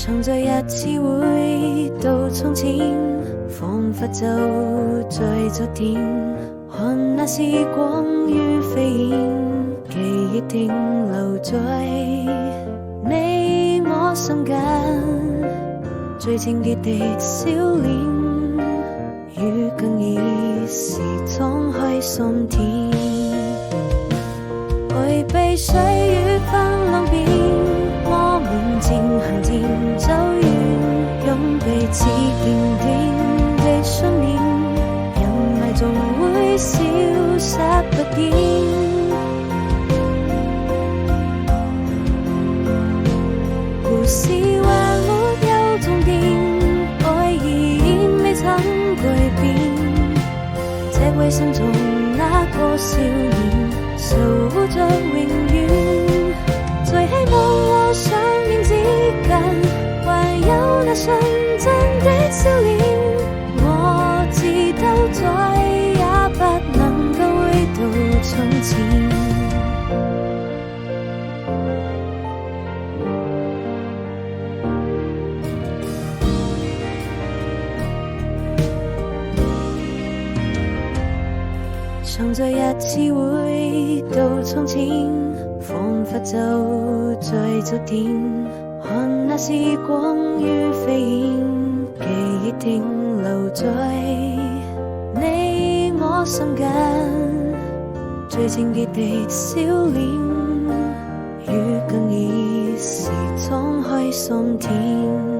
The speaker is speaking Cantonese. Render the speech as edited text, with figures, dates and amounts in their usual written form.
常在日子回到從前，彷彿就在昨天，看那時光如飛燕，記憶停留在你我心間，最清潔的笑臉，與更易時敞開心田，回避歲月翻浪邊，我們漸行漸走遠，用彼此堅定的信念，人愛總會消失不見。故事還沒有終點，愛已未曾改變，這位心中那個少年守護着永遠，在希望和想念之間，還有那純真的笑臉，我知道再也不能夠回到從前。常在日子回到從前，彷彿就在昨天，看那時光如飛燕，記憶停留在你我心間，最清潔的笑臉，與更易時敞開心田。